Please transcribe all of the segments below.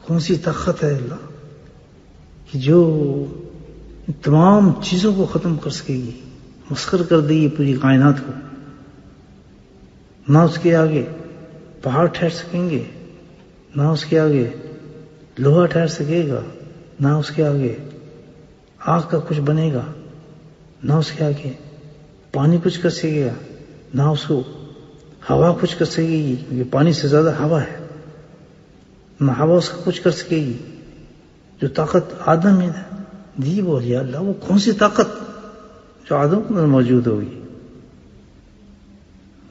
کون سی طاقت ہے اللہ کہ جو تمام چیزوں کو ختم کر سکے گی، مسخر کر دے گی پوری کائنات کو. نہ اس کے آگے پہاڑ ٹھہر سکیں گے، نہ اس کے آگے لوہا ٹھہر سکے گا، نہ اس کے آگے آگ کا کچھ بنے گا، نہ اس کے آگے پانی کچھ کر سکے گا، نہ اس کو ہوا کچھ کر سکے گی، کیونکہ پانی سے زیادہ ہوا ہے. نہ ہوا اس کا کچھ کر سکے گی. جو طاقت آدم میں دی وہ یا اللہ، وہ کون سی طاقت جو آدم کے اندر موجود ہوگی؟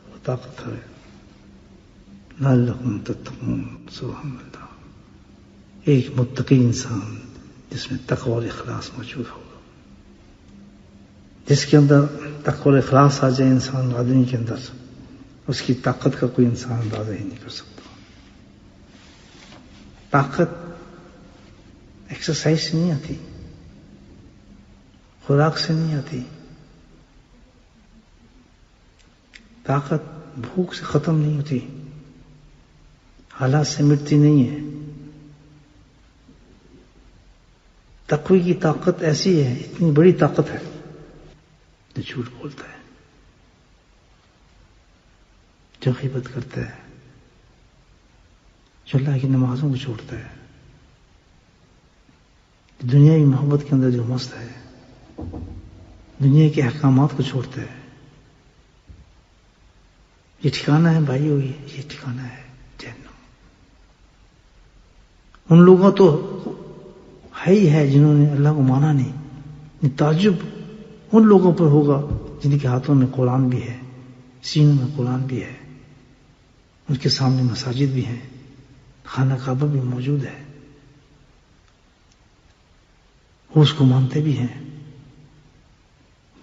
وہ طاقت ہے لعلکم تتقون. سبحان اللہ. ایک متقی انسان جس میں تقوی اور اخلاص موجود ہوگا، جس کے اندر تقوی اور اخلاص آ جائے انسان آدمی کے اندر، اس کی طاقت کا کوئی انسان اندازہ ہی نہیں کر سکتا. طاقت ایکسرسائز سے نہیں آتی، خوراک سے نہیں آتی. طاقت بھوک سے ختم نہیں ہوتی، حالات سے مٹتی نہیں ہے. تقوی کی طاقت ایسی ہے، اتنی بڑی طاقت ہے جو جھوٹ بولتا ہے، جو غیبت کرتا ہے، جو اللہ کی نمازوں کو چھوڑتا ہے، دنیا کی محبت کے اندر جو مست ہے، دنیا کے احکامات کو چھوڑتا ہے. یہ ٹھکانہ ہے بھائیو، یہ ٹھکانہ ہے جہنم. ان لوگوں تو ہے ہی ہے جنہوں نے اللہ کو مانا نہیں. تعجب ان لوگوں پر ہوگا جن کے ہاتھوں میں قرآن بھی ہے، سینوں میں قرآن بھی ہے، ان کے سامنے مساجد بھی ہیں، خانہ کعبہ بھی موجود ہے، وہ اس کو مانتے بھی ہیں.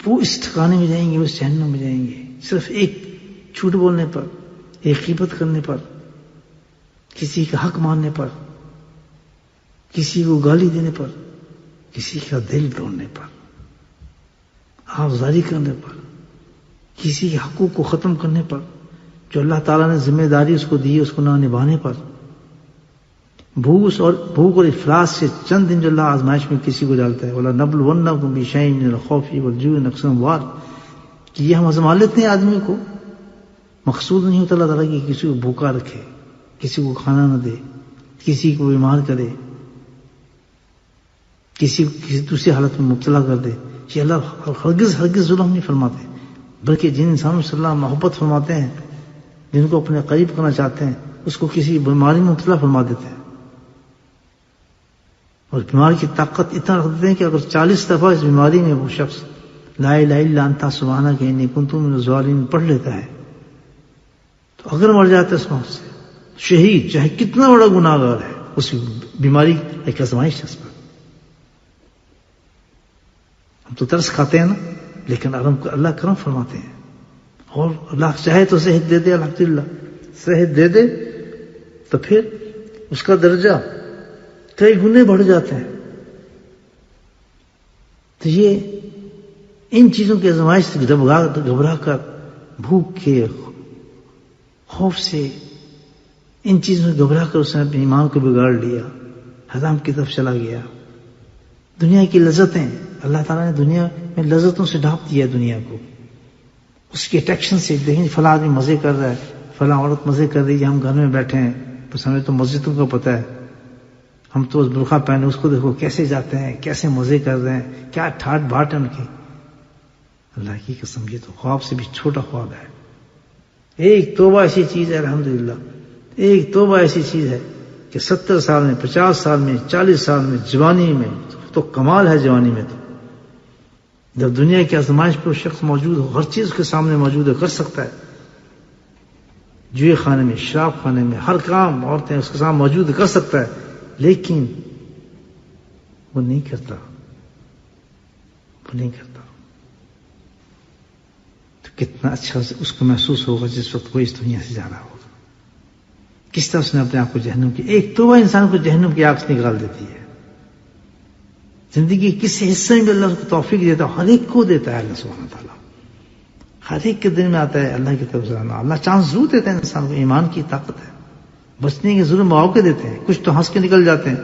وہ اس ٹھکانے میں جائیں گے، اس جہنم میں جائیں گے صرف ایک جھوٹ بولنے پر، ایک غیبت کرنے پر، کسی کا حق ماننے پر، کسی کو گالی دینے پر، کسی کا دل توڑنے پر، آبزاری کرنے پر، کسی کے حقوق کو ختم کرنے پر، جو اللہ تعالیٰ نے ذمہ داری اس کو دی اس کو نہ نبھانے پر. بھوک اور افلاس سے چند دن جو اللہ آزمائش میں کسی کو ڈالتا ہے، وَلَنَبْلُوَنَّكُمْ بِشَيْءٍ مِّنَ الْخَوْفِ وَالْجُوعِ وَنَقْصٍ مِّنَ الْأَمْوَالِ، کہ یہ ہم آزما لیتے ہیں آدمی کو. مقصود نہیں ہوتا اللہ تعالیٰ کہ کسی کو بھوکا رکھے، کسی کو کھانا نہ دے، کسی کو بیمار کرے، کسی دوسری حالت میں مبتلا کر دے. یہ اللہ ہرگز ظلم نہیں فرماتے، بلکہ جن انسانوں سے اللہ محبت فرماتے ہیں، جن کو اپنے قریب کرنا چاہتے ہیں، اس کو کسی بیماری میں مبتلا فرما دیتے ہیں. اور بیماری کی طاقت اتنا رکھ دیتے ہیں کہ اگر 40 دفعہ اس بیماری میں وہ شخص لا الہ الا انت سبحانک انی کنت من الظالمین پڑھ لیتا ہے، تو اگر مر جاتا ہے اس موت سے شہید، چاہے کتنا بڑا گناہ گار ہے، اس بیماری ایک آزمائش ہے اس پر. ہم تو ترس کھاتے ہیں نا، لیکن اللہ کرم فرماتے ہیں، اور اللہ چاہے تو صحت دے دے، الحمدللہ صحت دے دے تو پھر اس کا درجہ کئی گنے بڑھ جاتے ہیں. تو یہ ان چیزوں کی آزمائش سے گھبرا کر، بھوک کے خوف سے، ان چیزوں سے گھبرا کر اس نے اپنے ایمان کو بگاڑ لیا، حرام کی طرف چلا گیا. دنیا کی لذتیں، اللہ تعالیٰ نے دنیا میں لذتوں سے ڈھانپ دیا دنیا کو، اس کے اٹریکشن سے. دیکھیں فلاں آدمی مزے کر رہا ہے، فلاں عورت مزے کر رہی ہے، ہم گھر میں بیٹھے ہیں، بس ہمیں تو مسجدوں کا پتہ ہے، ہم تو اس برقع پہنے، اس کو دیکھو کیسے جاتے ہیں، کیسے مزے کر رہے ہیں، کیا ٹھاٹ بھاٹ ہے ان کی. اللہ کی قسم یہ تو خواب سے بھی چھوٹا خواب ہے. ایک توبہ ایسی چیز ہے الحمدللہ، ایک توبہ ایسی چیز ہے کہ 70 سال میں، 50 سال میں، 40 سال میں، جوانی میں تو کمال ہے. جوانی میں تو جب دنیا کی آزمائش پر شخص موجود ہو، ہر چیز اس کے سامنے موجود ہے، کر سکتا ہے. جوئے خانے میں، شراب خانے میں، ہر کام عورتیں اس کے سامنے موجود کر سکتا ہے، لیکن وہ نہیں کرتا، وہ نہیں کرتا. تو کتنا اچھا اس کو محسوس ہوگا جس وقت وہ اس دنیا سے جا رہا ہوگا. کس طرح اس نے اپنے آپ کو جہنم کی، ایک توبہ انسان کو جہنم کی آگ سے نکال دیتی ہے. زندگی کس حصے میں اللہ اس کو توفیق دیتا ہے، ہر ایک کو دیتا ہے اللہ سبحانہ تعالیٰ. ہر ایک کے دل میں آتا ہے اللہ کی طرف سے آنا. اللہ چانس ضرور دیتا ہے انسان کو، ایمان کی طاقت ہے. بچنے کے ضرور مواقع دیتے ہیں، کچھ تو ہنس کے نکل جاتے ہیں.